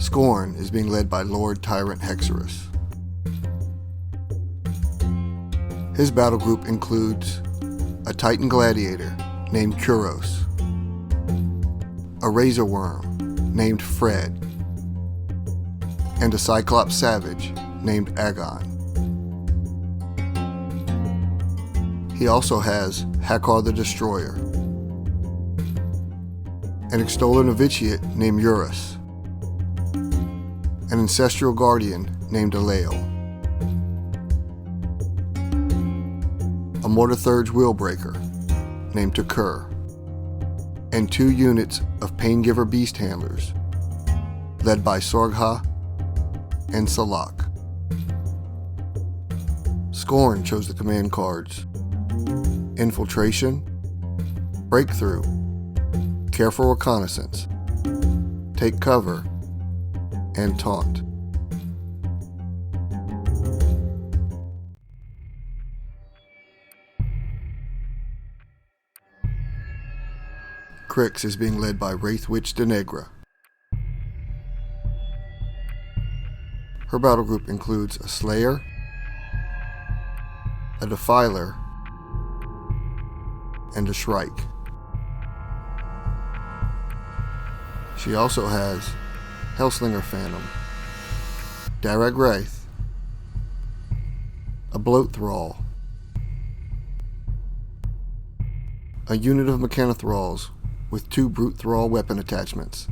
Scorn is being led by Lord Tyrant Hexerus. His battle group includes a Titan Gladiator named Kuros, a Razor Worm named Fred, and a Cyclops Savage named Agon. He also has Hakkar the Destroyer, an Extoller Novitiate named Eurus, an Ancestral Guardian named Alael, a Mortarthurge Wheelbreaker named Takur, and 2 units of Paingiver Beast Handlers, led by Sorgha and Salak. Scorn chose the command cards Infiltration, Breakthrough, Careful Reconnaissance, Take Cover, and Taunt. Crix is being led by Wraith Witch Denegra. Her battle group includes a Slayer, a Defiler, and a Shrike. She also has Hellslinger Phantom, Darag Wraith, a Bloat Thrall, a unit of Mechanothralls with 2 Brute Thrall weapon attachments,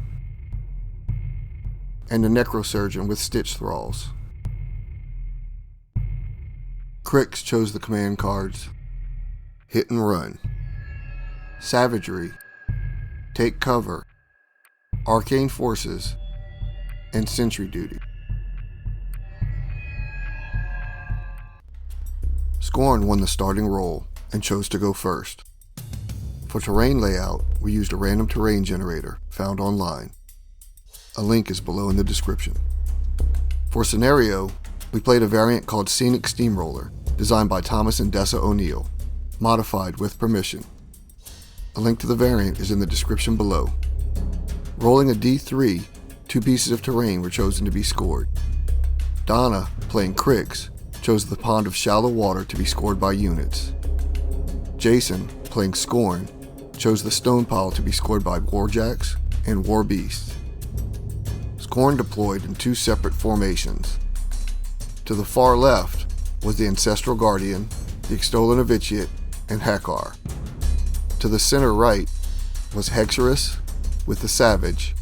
and a Necrosurgeon with Stitch Thralls. Crix chose the command cards Hit and Run, Savagery, Take Cover, Arcane Forces, and Sentry Duty. Scorn won the starting role and chose to go first. For terrain layout, we used a random terrain generator found online. A link is below in the description. For scenario, we played a variant called Scenic Steamroller, designed by Thomas and Dessa O'Neill, modified with permission. A link to the variant is in the description below. Rolling a D3, 2 pieces of terrain were chosen to be scored. Donna, playing Crix, chose the pond of shallow water to be scored by units. Jason, playing Scorn, chose the stone pile to be scored by Warjacks and War Beasts. Scorn deployed in 2 separate formations. To the far left was the Ancestral Guardian, the Extoller Novitiate, and Hakkar. To the center right was Hexerus with the Savage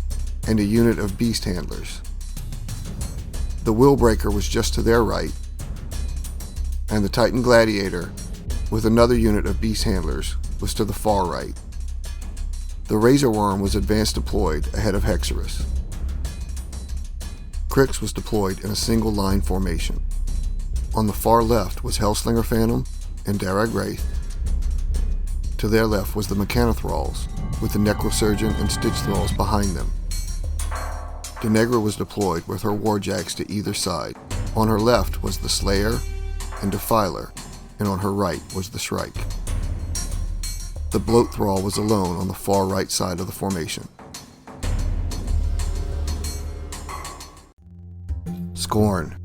and a unit of Beast Handlers. The Wheelbreaker was just to their right, and the Titan Gladiator with another unit of Beast Handlers was to the far right. The Razor Worm was advanced deployed ahead of Hexerus. Crix was deployed in a single line formation. On the far left was Hellslinger Phantom and Darag Wraith. To their left was the Mechanothralls, with the Necrosurgeon and Stitch Thralls behind them. Denegra was deployed with her Warjacks to either side. On her left was the Slayer and Defiler, and on her right was the Shrike. The Bloat Thrall was alone on the far right side of the formation. Scorn.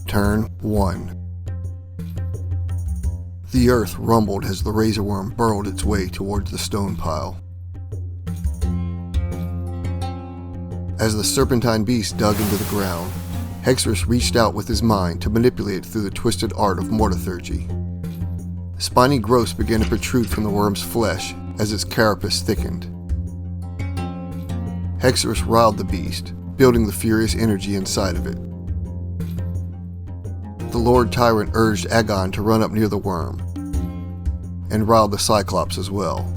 Turn 1. The earth rumbled as the Razor Worm burrowed its way towards the stone pile. As the serpentine beast dug into the ground, Hexerus reached out with his mind to manipulate it through the twisted art of mortarthurgy. Spiny growths began to protrude from the worm's flesh as its carapace thickened. Hexerus riled the beast, building the furious energy inside of it. The Lord Tyrant urged Agon to run up near the worm, and riled the Cyclops as well.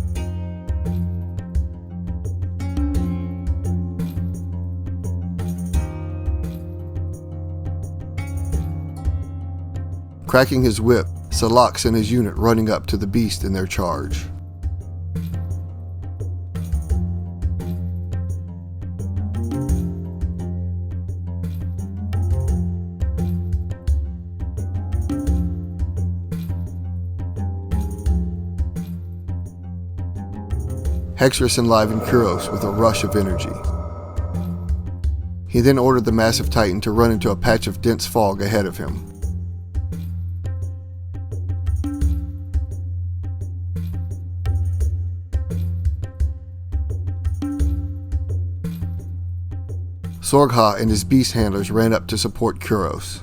Cracking his whip, Salak sent his unit running up to the beast in their charge. Hexerus enlivened Kuros with a rush of energy. He then ordered the massive titan to run into a patch of dense fog ahead of him. Sorgha and his beast handlers ran up to support Kuros.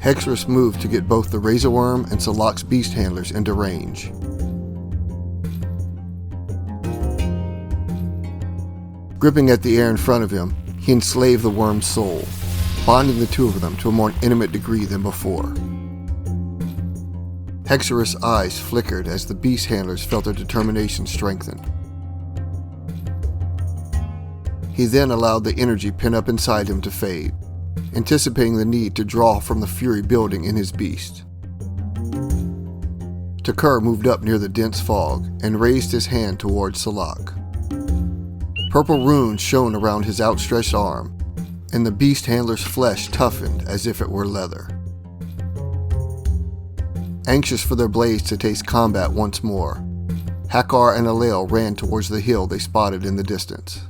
Hexorus moved to get both the Razor Worm and Salak's beast handlers into range. Gripping at the air in front of him, he enslaved the worm's soul, bonding the two of them to a more intimate degree than before. Hexorus' eyes flickered as the beast handlers felt their determination strengthen. He then allowed the energy pent up inside him to fade, anticipating the need to draw from the fury building in his beast. Takur moved up near the dense fog and raised his hand towards Salak. Purple runes shone around his outstretched arm, and the beast handler's flesh toughened as if it were leather. Anxious for their blades to taste combat once more, Hakkar and Alel ran towards the hill they spotted in the distance.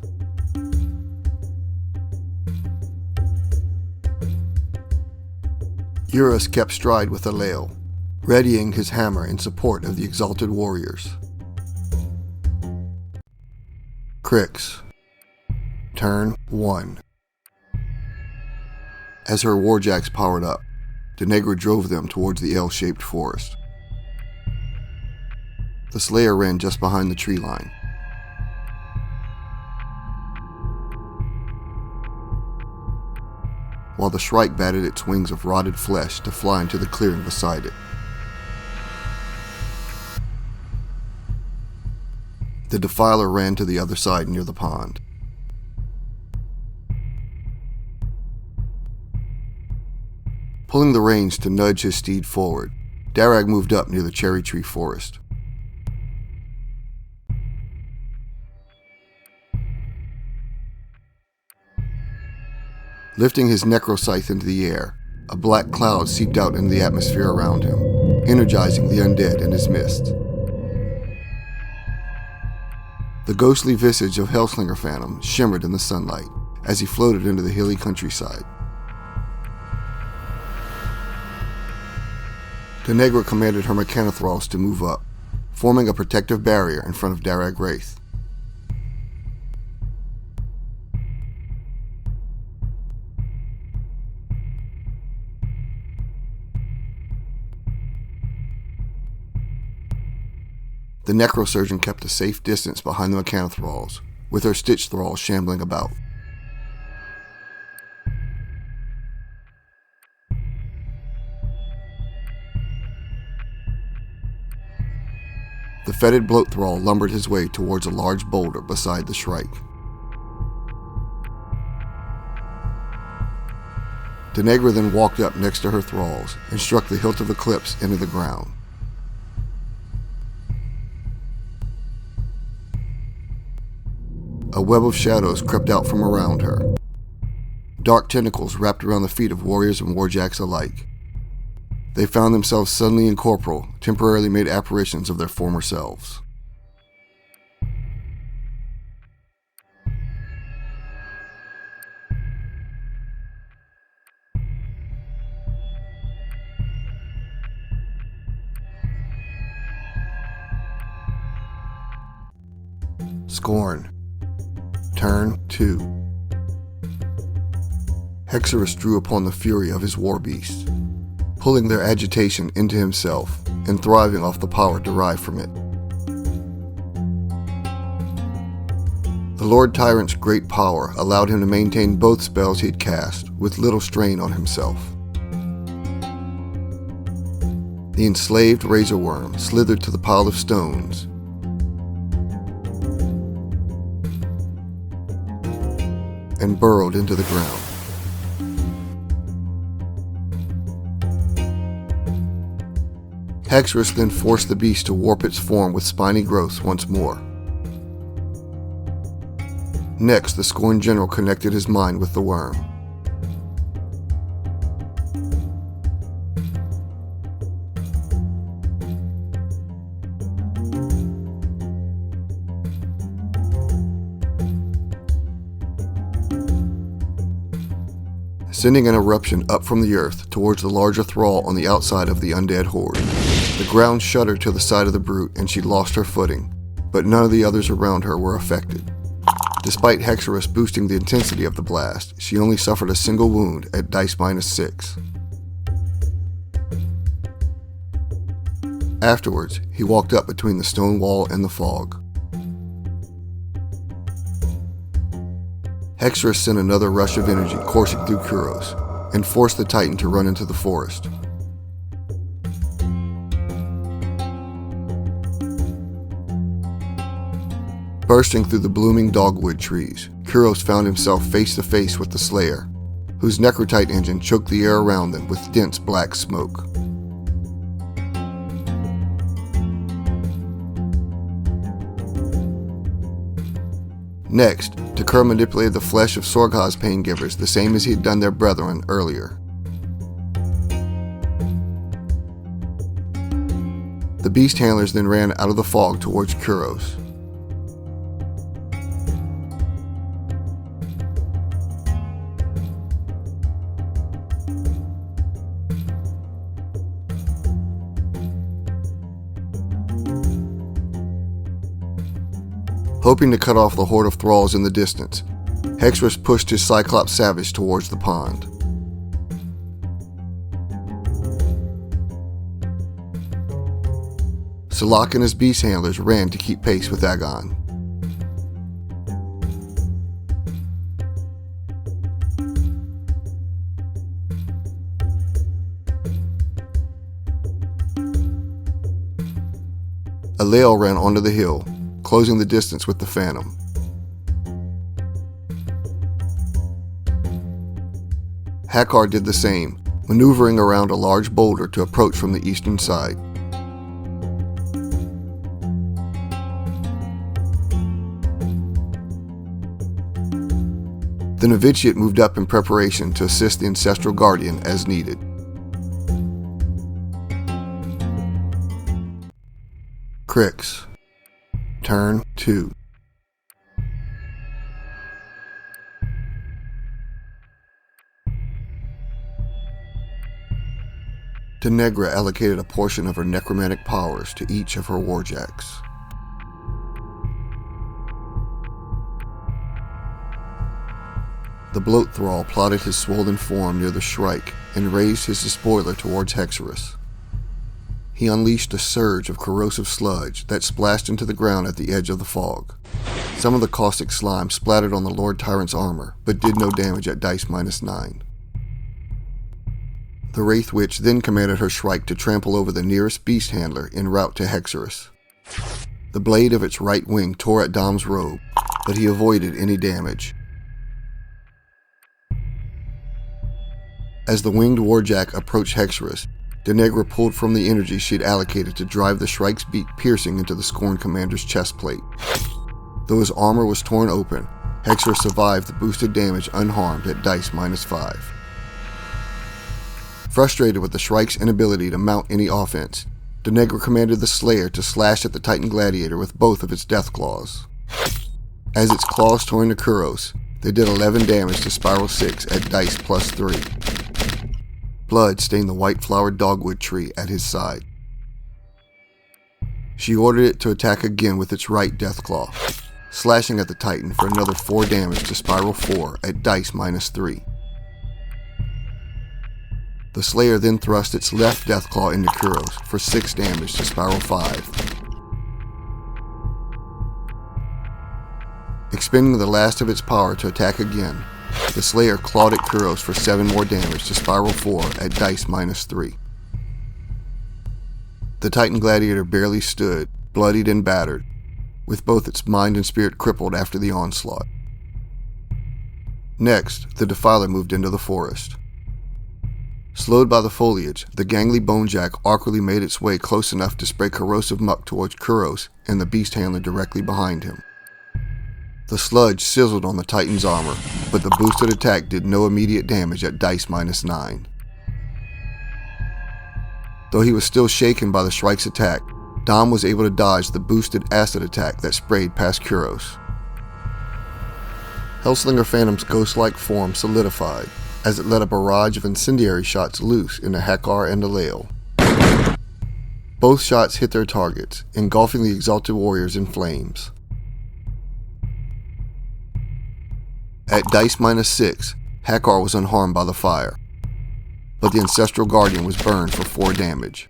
Eurus kept stride with Alel, readying his hammer in support of the exalted warriors. Crix. Turn 1. As her warjacks powered up, Denegra drove them towards the L-shaped forest. The Slayer ran just behind the tree line. While the Shrike batted its wings of rotted flesh to fly into the clearing beside it. The Defiler ran to the other side near the pond. Pulling the reins to nudge his steed forward, Darag moved up near the cherry tree forest. Lifting his necroscythe into the air, a black cloud seeped out into the atmosphere around him, energizing the undead in his midst. The ghostly visage of Hellslinger Phantom shimmered in the sunlight as he floated into the hilly countryside. Denegra commanded her Mechanothralls to move up, forming a protective barrier in front of Darag Wraith. The Necrosurgeon kept a safe distance behind the Mechanothralls, with her Stitch Thralls shambling about. The fetid Bloat Thrall lumbered his way towards a large boulder beside the Shrike. Denegra then walked up next to her thralls and struck the hilt of Eclipse into the ground. A web of shadows crept out from around her. Dark tentacles wrapped around the feet of warriors and warjacks alike. They found themselves suddenly incorporeal, temporarily made apparitions of their former selves. Scorn. Turn 2. Hexorus drew upon the fury of his war beast, pulling their agitation into himself and thriving off the power derived from it. The Lord Tyrant's great power allowed him to maintain both spells he'd cast with little strain on himself. The enslaved Razor Worm slithered to the pile of stones and burrowed into the ground. Hexorus then forced the beast to warp its form with spiny growths once more. Next, the Scorn general connected his mind with the worm. Sending an eruption up from the earth towards the larger thrall on the outside of the undead horde. The ground shuddered to the side of the brute and she lost her footing, but none of the others around her were affected. Despite Hexorus boosting the intensity of the blast, she only suffered a single wound at dice -6. Afterwards, he walked up between the stone wall and the fog. Hexorus sent another rush of energy coursing through Kuros, and forced the Titan to run into the forest. Bursting through the blooming dogwood trees, Kuros found himself face to face with the Slayer, whose necrotite engine choked the air around them with dense black smoke. Next, Takur manipulated the flesh of Sorghaz pain-givers the same as he had done their brethren earlier. The beast handlers then ran out of the fog towards Kuros. Hoping to cut off the horde of thralls in the distance, Hexorus pushed his Cyclops Savage towards the pond. Salak and his beast handlers ran to keep pace with Agon. Alael ran onto the hill, closing the distance with the Phantom. Hakkar did the same, maneuvering around a large boulder to approach from the eastern side. The novitiate moved up in preparation to assist the Ancestral Guardian as needed. Crix. Turn 2. Denegra allocated a portion of her necromantic powers to each of her warjacks. The bloat thrall plotted his swollen form near the Shrike and raised his despoiler towards Hexorus. He unleashed a surge of corrosive sludge that splashed into the ground at the edge of the fog. Some of the caustic slime splattered on the Lord Tyrant's armor, but did no damage at dice -9. The Wraith Witch then commanded her Shrike to trample over the nearest beast handler en route to Hexorus. The blade of its right wing tore at Dom's robe, but he avoided any damage. As the winged warjack approached Hexorus, Denegra pulled from the energy she had allocated to drive the Shrike's beak piercing into the Scorn commander's chest plate. Though his armor was torn open, Hexorus survived the boosted damage unharmed at dice -5. Frustrated with the Shrike's inability to mount any offense, Denegra commanded the Slayer to slash at the Titan Gladiator with both of its death claws. As its claws tore into Kuros, they did 11 damage to Spiral 6 at dice +3. Blood stained the white-flowered dogwood tree at his side. She ordered it to attack again with its right deathclaw, slashing at the Titan for another 4 damage to Spiral 4 at dice -3. The Slayer then thrust its left deathclaw into Kuros for 6 damage to Spiral 5. Expending the last of its power to attack again, the Slayer clawed at Kuros for 7 more damage to Spiral 4 at dice -3. The Titan Gladiator barely stood, bloodied and battered, with both its mind and spirit crippled after the onslaught. Next, the Defiler moved into the forest. Slowed by the foliage, the gangly bonejack awkwardly made its way close enough to spray corrosive muck towards Kuros and the beast handler directly behind him. The sludge sizzled on the Titan's armor, but the boosted attack did no immediate damage at dice -9. Though he was still shaken by the Shrike's attack, Dom was able to dodge the boosted acid attack that sprayed past Kuros. Hellslinger Phantom's ghost-like form solidified as it let a barrage of incendiary shots loose into Hakkar and Alale. Both shots hit their targets, engulfing the exalted warriors in flames. At dice -6, Hakkar was unharmed by the fire, but the Ancestral Guardian was burned for 4 damage.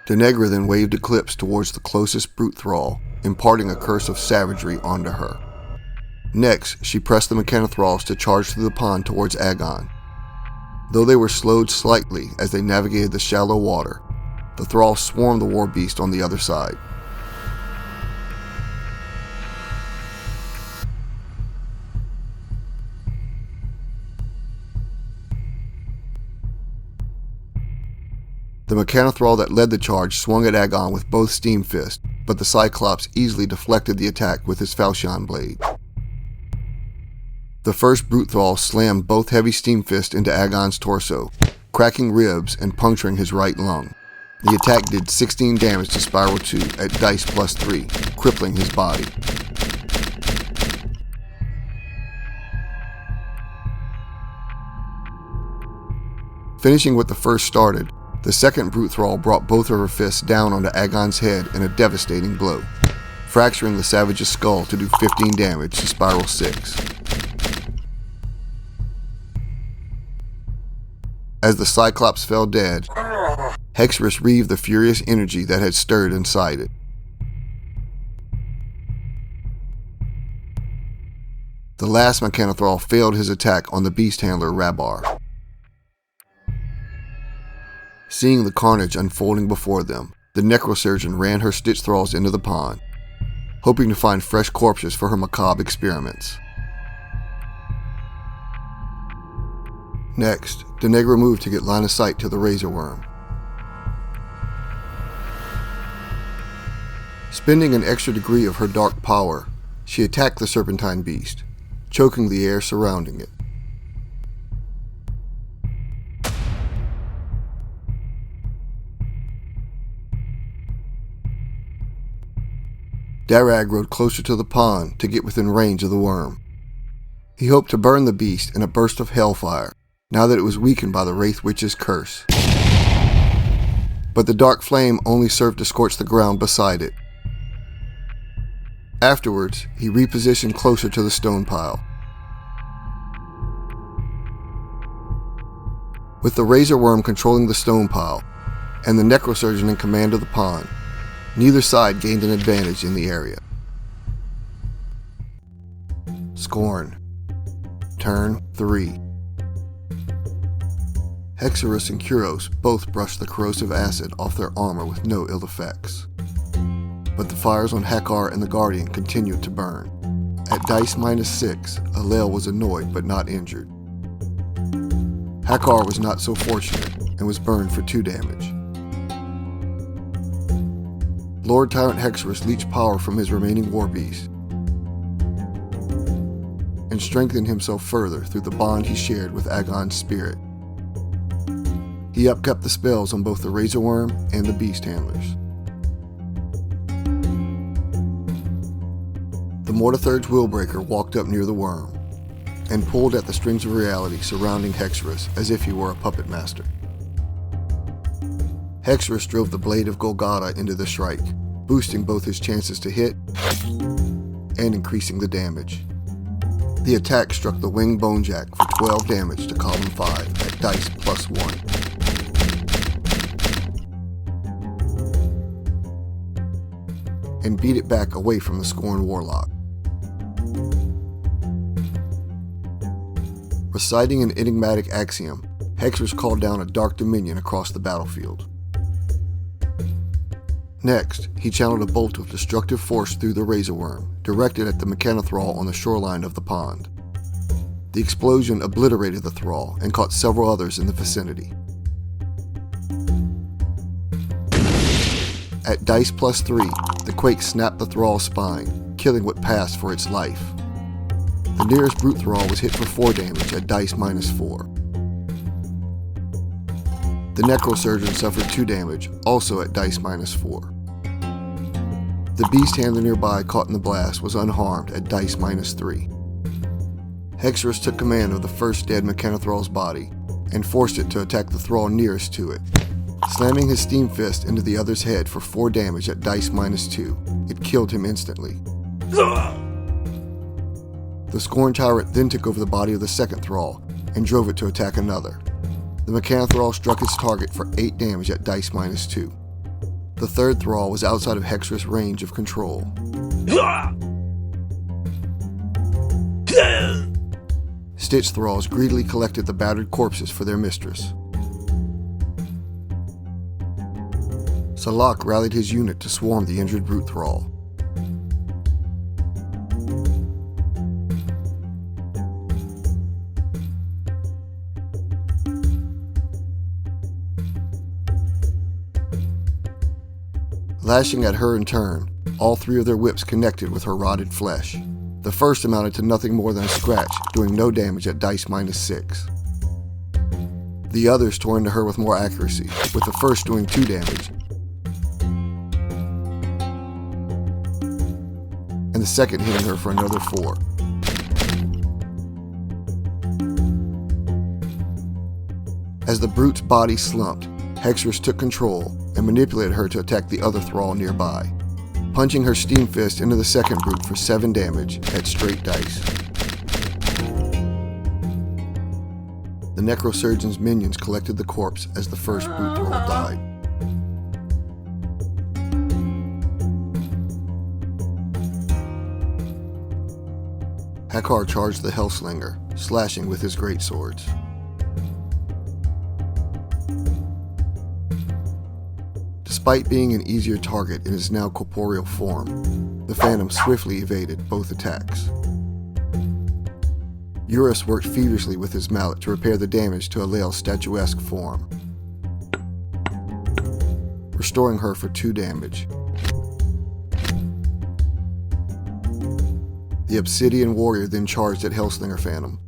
Denegra then waved Eclipse towards the closest brute thrall, imparting a curse of savagery onto her. Next, she pressed the Mechanothralls to charge through the pond towards Agon. Though they were slowed slightly as they navigated the shallow water, the thralls swarmed the war beast on the other side. The Mechanothrall that led the charge swung at Agon with both steam fists, but the Cyclops easily deflected the attack with his falchion blade. The first brute thrall slammed both heavy steam fists into Agon's torso, cracking ribs and puncturing his right lung. The attack did 16 damage to Spiral 2 at dice +3, crippling his body. Finishing what the first started, the second brute thrall brought both of her fists down onto Agon's head in a devastating blow, fracturing the savage's skull to do 15 damage to Spiral 6. As the Cyclops fell dead, Hexorus reaved the furious energy that had stirred inside it. The last Mechanothrall failed his attack on the beast handler Rabbar. Seeing the carnage unfolding before them, the Necrosurgeon ran her Stitch Thralls into the pond, hoping to find fresh corpses for her macabre experiments. Next, Denegra moved to get line of sight to the Razor Worm. Spending an extra degree of her dark power, she attacked the serpentine beast, choking the air surrounding it. Darag rode closer to the pond to get within range of the worm. He hoped to burn the beast in a burst of hellfire, now that it was weakened by the Wraith Witch's curse. But the dark flame only served to scorch the ground beside it. Afterwards, he repositioned closer to the stone pile. With the Razor Worm controlling the stone pile, and the Necrosurgeon in command of the pond, neither side gained an advantage in the area. Scorn. Turn 3. Hexorus and Kuros both brushed the corrosive acid off their armor with no ill effects. But the fires on Hakkar and the Guardian continued to burn. At dice -6, Alale was annoyed but not injured. Hakkar was not so fortunate and was burned for 2 damage. Lord Tyrant Hexorus leached power from his remaining war beast and strengthened himself further through the bond he shared with Agon's spirit. He upkept the spells on both the Razor Worm and the beast handlers. The Mortithurge Willbreaker walked up near the worm and pulled at the strings of reality surrounding Hexorus as if he were a puppet master. Hexorus drove the blade of Golgotha into the Shrike, boosting both his chances to hit and increasing the damage. The attack struck the winged Bonejack for 12 damage to column 5 at dice +1. And beat it back away from the Scorn Warlock. Reciting an enigmatic axiom, Hexorus called down a dark dominion across the battlefield. Next, he channeled a bolt of destructive force through the Razor Worm, directed at the Mechanothrall on the shoreline of the pond. The explosion obliterated the thrall and caught several others in the vicinity. At dice +3, the quake snapped the thrall's spine, killing what passed for its life. The nearest brute thrall was hit for 4 damage at dice -4. The necrosurgeon suffered 2 damage, also at dice -4. The beast handler nearby caught in the blast was unharmed at dice -3. Hexorus took command of the first dead Mechanothrall's body and forced it to attack the thrall nearest to it. Slamming his steam fist into the other's head for 4 damage at dice -2, it killed him instantly. The Scorn tyrant then took over the body of the second thrall and drove it to attack another. The Mechanothrall struck its target for 8 damage at dice -2. The third thrall was outside of Hexorus' range of control. Stitch thralls greedily collected the battered corpses for their mistress. Salak rallied his unit to swarm the injured brute thrall. Lashing at her in turn, all 3 of their whips connected with her rotted flesh. The first amounted to nothing more than a scratch, doing no damage at dice -6. The others tore into her with more accuracy, with the first doing 2 damage, and the second hitting her for another 4. As the brute's body slumped, Hexorus took control and manipulated her to attack the other thrall nearby, punching her steam fist into the second brute for 7 damage at straight dice. The necrosurgeon's minions collected the corpse as the first brute thrall died. Hakkar charged the Hellslinger, slashing with his greatswords. Despite being an easier target in his now corporeal form, the Phantom swiftly evaded both attacks. Eurus worked feverishly with his mallet to repair the damage to Alael's statuesque form, restoring her for 2 damage. The Obsidian Warrior then charged at Hellslinger Phantom,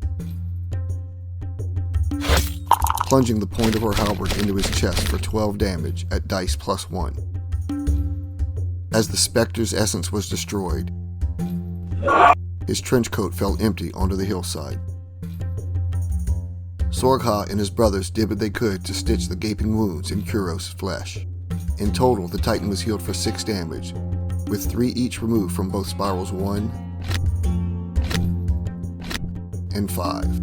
plunging the point of her halberd into his chest for 12 damage at dice +1. As the Spectre's essence was destroyed, his trench coat fell empty onto the hillside. Sorgha and his brothers did what they could to stitch the gaping wounds in Kuros' flesh. In total, the Titan was healed for 6 damage, with 3 each removed from both spirals 1 and 5.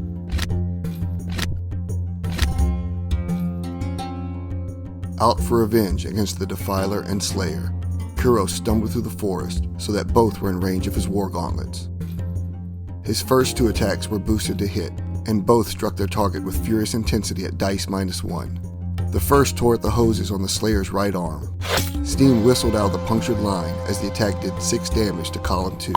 Out for revenge against the Defiler and Slayer, Kuros stumbled through the forest so that both were in range of his war gauntlets. His first 2 attacks were boosted to hit, and both struck their target with furious intensity at dice -1. The first tore at the hoses on the Slayer's right arm. Steam whistled out of the punctured line as the attack did 6 damage to column 2.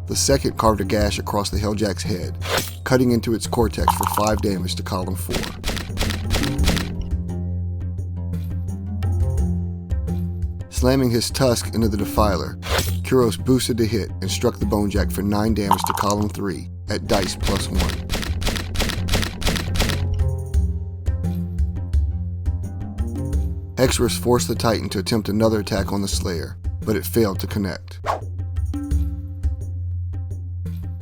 The second carved a gash across the Helljack's head, cutting into its cortex for 5 damage to column 4. Slamming his tusk into the Defiler, Kuros boosted to hit and struck the Bonejack for 9 damage to column 3 at dice +1. Hexorus forced the Titan to attempt another attack on the Slayer, but it failed to connect.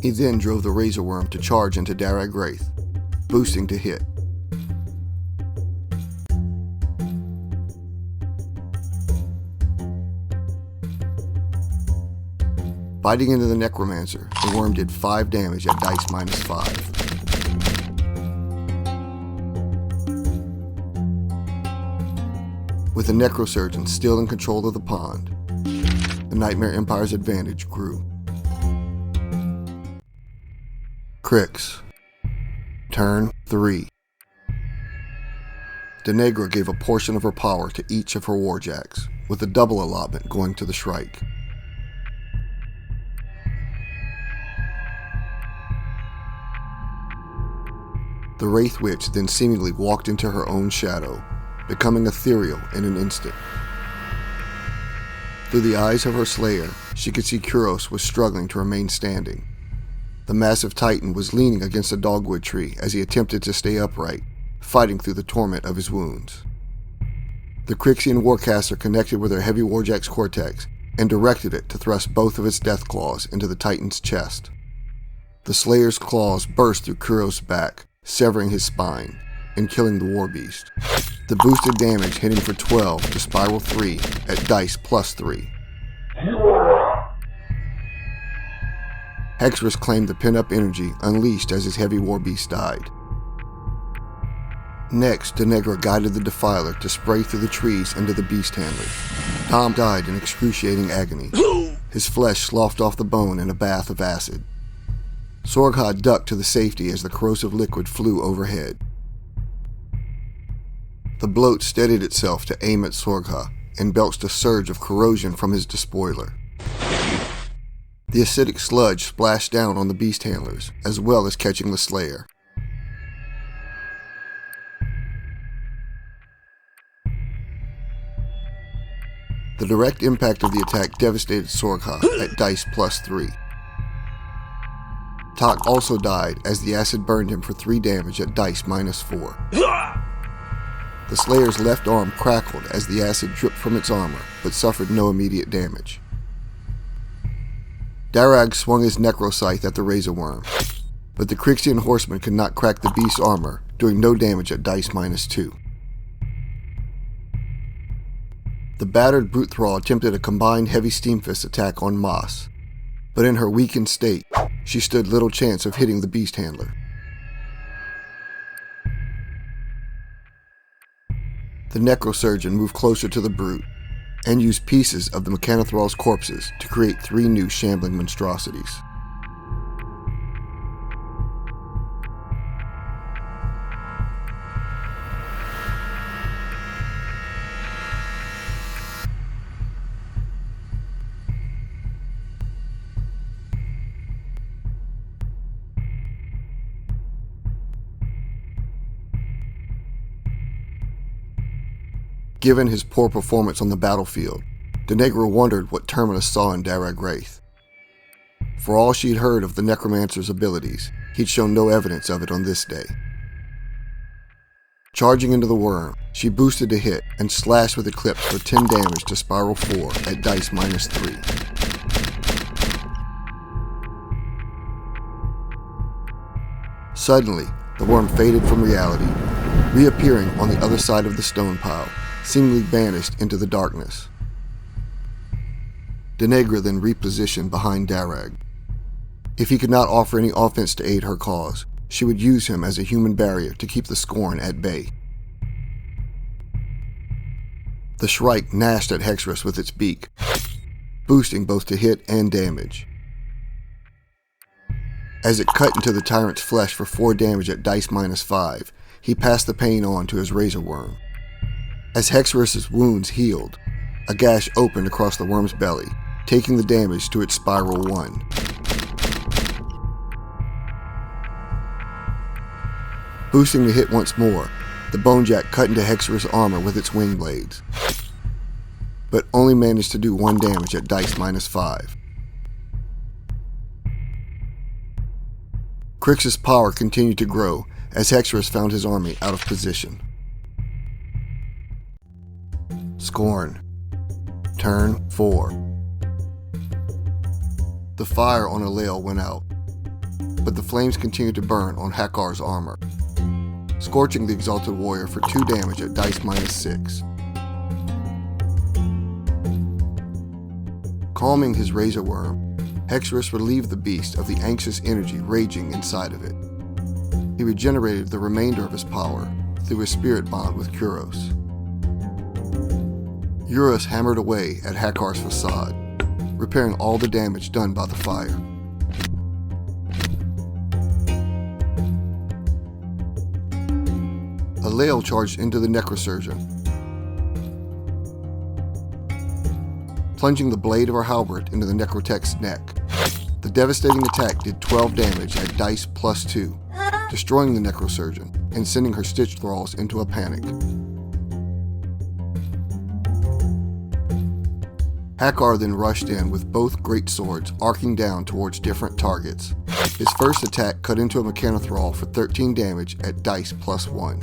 He then drove the Razor Worm to charge into Darag Wraith, boosting to hit. Biting into the Necromancer, the worm did 5 damage at dice -5. With the Necrosurgeon still in control of the pond, the Nightmare Empire's advantage grew. Crix. Turn 3. Denegra gave a portion of her power to each of her warjacks, with a double allotment going to the Shrike. The Wraith Witch then seemingly walked into her own shadow, becoming ethereal in an instant. Through the eyes of her slayer, she could see Kuros was struggling to remain standing. The massive titan was leaning against a dogwood tree as he attempted to stay upright, fighting through the torment of his wounds. The Crixian Warcaster connected with her heavy Warjack's cortex and directed it to thrust both of its death claws into the titan's chest. The Slayer's claws burst through Kuros' back, severing his spine and killing the Warbeast. The boosted damage hit him for 12 to Spiral 3 at dice +3. Hexorus claimed the pent-up energy unleashed as his heavy Warbeast died. Next, Denegra guided the Defiler to spray through the trees into the Beast Handler. Tom died in excruciating agony. His flesh sloughed off the bone in a bath of acid. Sorgha ducked to the safety as the corrosive liquid flew overhead. The bloat steadied itself to aim at Sorgha and belched a surge of corrosion from his despoiler. The acidic sludge splashed down on the Beast Handlers, as well as catching the Slayer. The direct impact of the attack devastated Sorgha at dice +3. Tak also died as the acid burned him for 3 damage at dice -4. The Slayer's left arm crackled as the acid dripped from its armor, but suffered no immediate damage. Darag swung his Necroscythe at the Razor Worm, but the Crixian Horseman could not crack the beast's armor, doing no damage at dice -2. The battered Brute Thrall attempted a combined Heavy Steam Fist attack on Moss, but in her weakened state, she stood little chance of hitting the Beast Handler. The Necrosurgeon moved closer to the Brute and used pieces of the Mechanothrall's corpses to create 3 new shambling monstrosities. Given his poor performance on the battlefield, Denegra wondered what Terminus saw in Darag Wraith. For all she'd heard of the Necromancer's abilities, he'd shown no evidence of it on this day. Charging into the worm, she boosted to hit and slashed with Eclipse for 10 damage to Spiral 4 at dice -3. Suddenly, the worm faded from reality, reappearing on the other side of the stone pile, seemingly banished into the darkness. Denegra then repositioned behind Darag. If he could not offer any offense to aid her cause, she would use him as a human barrier to keep the Scorn at bay. The Shrike gnashed at Hexorus with its beak, boosting both to hit and damage. As it cut into the tyrant's flesh for 4 damage at dice -5, he passed the pain on to his Razor Worm. As Hexorus' wounds healed, a gash opened across the worm's belly, taking the damage to its Spiral 1. Boosting to hit once more, the Bonejack cut into Hexorus' armor with its wing blades, but only managed to do 1 damage at dice -5. Crix's power continued to grow as Hexorus found his army out of position. Scorn. Turn 4. The fire on Alael went out, but the flames continued to burn on Hakar's armor, scorching the Exalted Warrior for 2 damage at dice -6. Calming his Razor Worm, Hexorus relieved the beast of the anxious energy raging inside of it. He regenerated the remainder of his power through his spirit bond with Kuros. Eurus hammered away at Hakar's facade, repairing all the damage done by the fire. Alael charged into the Necrosurgeon, plunging the blade of her halberd into the Necrotech's neck. The devastating attack did 12 damage at dice +2 to destroying the necrosurgeon and sending her stitch thralls into a panic. Hakkar then rushed in with both great swords arcing down towards different targets. His first attack cut into a Mechanothrall for 13 damage at dice +1.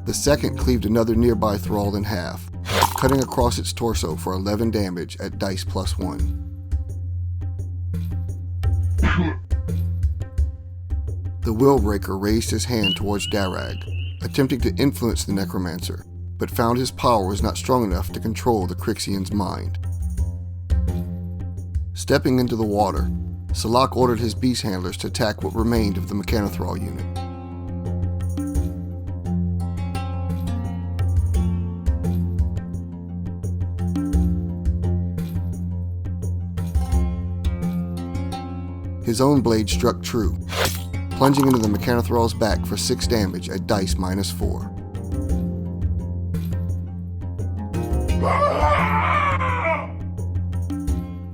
The second cleaved another nearby thrall in half, cutting across its torso for 11 damage at dice +1. The Willbreaker raised his hand towards Darag, attempting to influence the Necromancer, but found his power was not strong enough to control the Crixian's mind. Stepping into the water, Salak ordered his beast handlers to attack what remained of the Mechanothrall unit. His own blade struck true, plunging into the Mechanothrall's back for 6 damage at dice -4.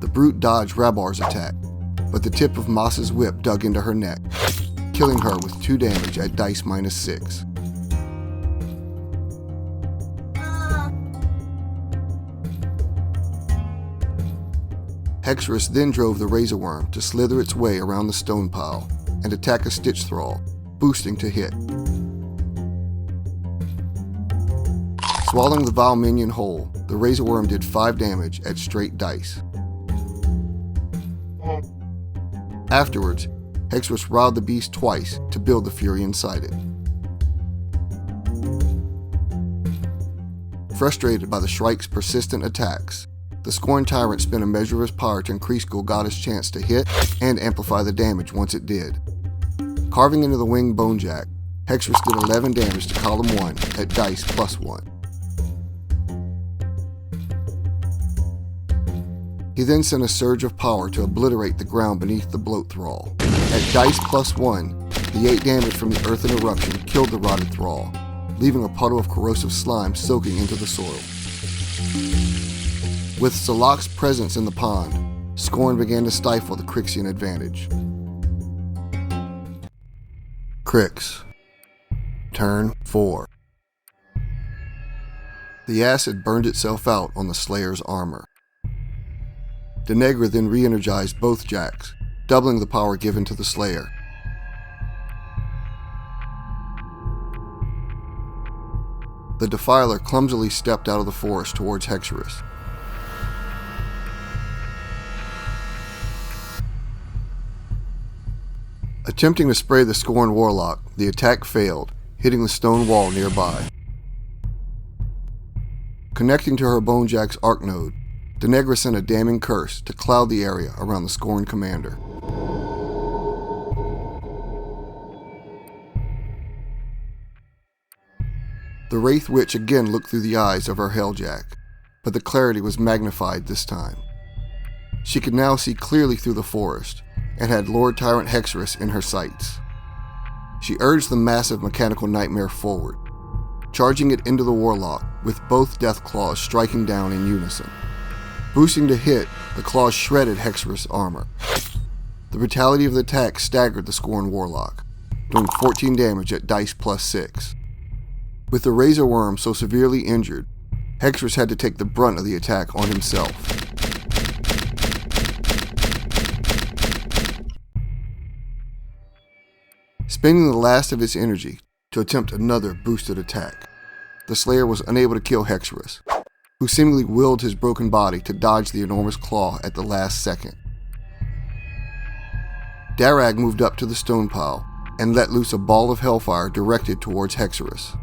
The brute dodged Rabar's attack, but the tip of Moss's whip dug into her neck, killing her with 2 damage at dice -6. Hexorus then drove the Razor Worm to slither its way around the stone pile and attack a Stitch Thrall, boosting to hit. Swallowing the vile minion whole, the Razor Worm did 5 damage at straight dice. Afterwards, Hexorus riled the beast twice to build the fury inside it. Frustrated by the Shrike's persistent attacks, the Scorn Tyrant spent a measure of his power to increase Golgotha's chance to hit and amplify the damage once it did. Carving into the winged Bonejack, Hexorus did 11 damage to column 1 at dice +1. He then sent a surge of power to obliterate the ground beneath the Bloat Thrall. At dice +1, the 8 damage from the earthen eruption killed the rotted Thrall, leaving a puddle of corrosive slime soaking into the soil. With Salak's presence in the pond, Scorn began to stifle the Crixian advantage. Crix. Turn 4. The acid burned itself out on the Slayer's armor. Denegra then re-energized both jacks, doubling the power given to the Slayer. The Defiler clumsily stepped out of the forest towards Hexorus. Attempting to spray the Scorn Warlock, the attack failed, hitting the stone wall nearby. Connecting to her Bonejack's arc node, Denegra sent a damning curse to cloud the area around the Scorn commander. The Wraith Witch again looked through the eyes of her Helljack, but the clarity was magnified this time. She could now see clearly through the forest, and had Lord Tyrant Hexorus in her sights. She urged the massive mechanical nightmare forward, charging it into the Warlock with both death claws striking down in unison. Boosting to hit, the claws shredded Hexorus' armor. The brutality of the attack staggered the Scorn Warlock, doing 14 damage at dice +6. With the Razor Worm so severely injured, Hexorus had to take the brunt of the attack on himself. Spending the last of its energy to attempt another boosted attack, the Slayer was unable to kill Hexorus, who seemingly willed his broken body to dodge the enormous claw at the last second. Darag moved up to the stone pile and let loose a ball of hellfire directed towards Hexorus.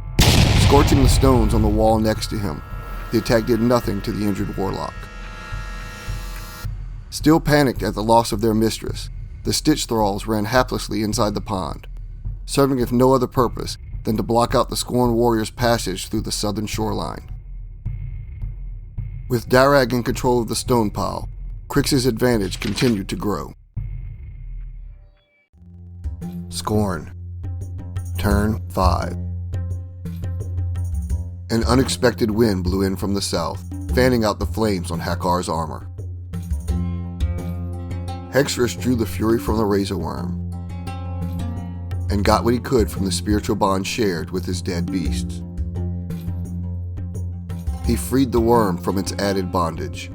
Scorching the stones on the wall next to him, the attack did nothing to the injured Warlock. Still panicked at the loss of their mistress, the Stitch Thralls ran haplessly inside the pond, serving if no other purpose than to block out the Scorn warrior's passage through the southern shoreline. With Darag in control of the stone pile, Crix's advantage continued to grow. Scorn. Turn 5. An unexpected wind blew in from the south, fanning out the flames on Hakkar's armor. Hexorus drew the fury from the Razor Worm. and got what he could from the spiritual bond shared with his dead beasts. He freed the worm from its added bondage.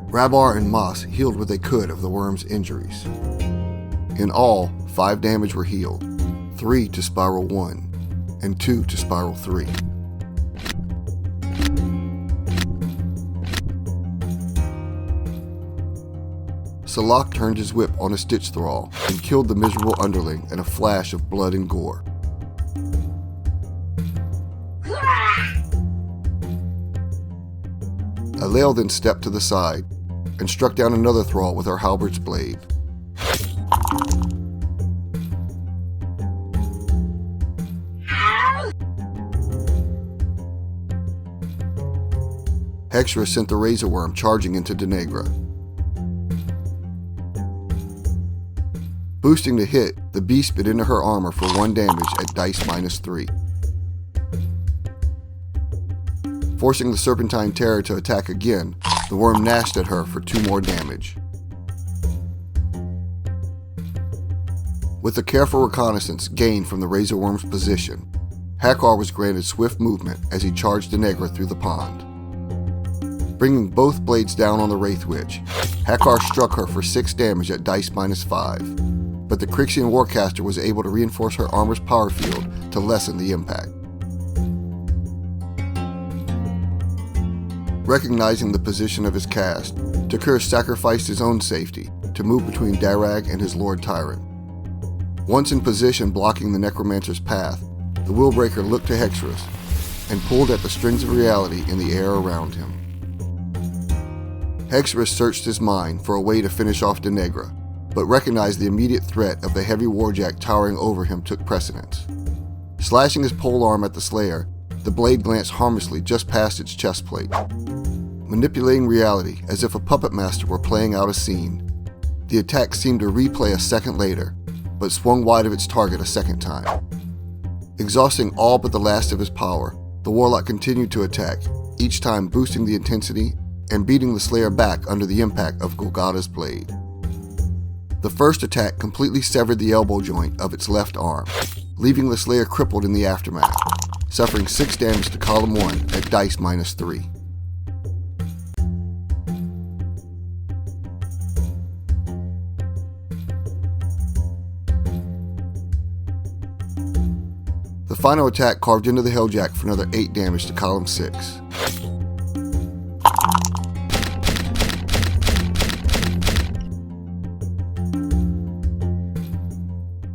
Rabar and Moss healed what they could of the worm's injuries. In all, 5 damage were healed, 3 to Spiral 1, and 2 to Spiral 3. Salak turned his whip on a stitch thrall and killed the miserable underling in a flash of blood and gore. Alael then stepped to the side and struck down another thrall with her halberd's blade. Hexra sent the razor worm charging into Denegra. Boosting the hit, the beast bit into her armor for 1 damage at dice -3. Forcing the Serpentine Terror to attack again, the worm gnashed at her for 2 more damage. With a careful reconnaissance gained from the razor worm's position, Hakkar was granted swift movement as he charged Denegra through the pond. Bringing both blades down on the Wraith Witch, Hakkar struck her for 6 damage at dice -5, but the Crixian Warcaster was able to reinforce her armor's power field to lessen the impact. Recognizing the position of his cast, Takur sacrificed his own safety to move between Darag and his Lord Tyrant. Once in position blocking the Necromancer's path, the Willbreaker looked to Hexrus and pulled at the strings of reality in the air around him. Hexrus searched his mind for a way to finish off Denegra, but recognized the immediate threat of the heavy warjack towering over him took precedence. Slashing his polearm at the Slayer, the blade glanced harmlessly just past its chest plate. Manipulating reality as if a puppet master were playing out a scene, the attack seemed to replay a second later, but swung wide of its target a second time. Exhausting all but the last of his power, the Warlock continued to attack, each time boosting the intensity and beating the Slayer back under the impact of Golgotha's blade. The first attack completely severed the elbow joint of its left arm, leaving the Slayer crippled in the aftermath, suffering 6 damage to column 1 at dice -3. The final attack carved into the Helljack for another 8 damage to column 6.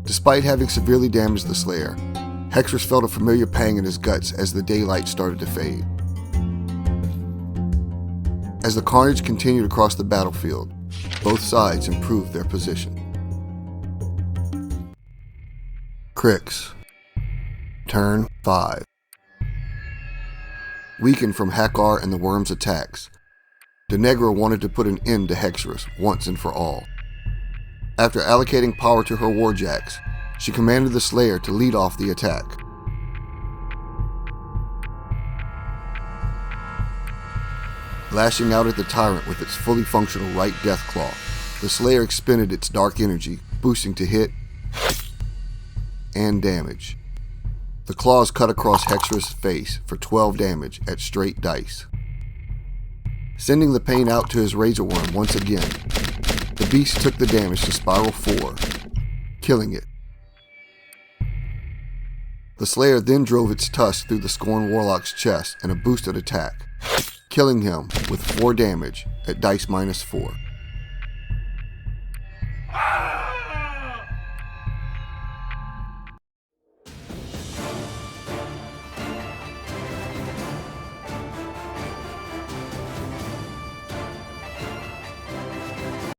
Despite having severely damaged the Slayer, Hexrus felt a familiar pang in his guts as the daylight started to fade. As the carnage continued across the battlefield, both sides improved their position. Crix. Turn 5. Weakened from Hakkar and the Worm's attacks, Denegra wanted to put an end to Hexrus once and for all. After allocating power to her warjacks, she commanded the Slayer to lead off the attack. Lashing out at the Tyrant with its fully functional right death claw, the Slayer expended its dark energy, boosting to hit and damage. The claws cut across Hexrus' face for 12 damage at straight dice. Sending the pain out to his razor worm once again, the beast took the damage to Spiral 4, killing it. The Slayer then drove its tusk through the Scorn Warlock's chest in a boosted attack, killing him with 4 damage at dice -4.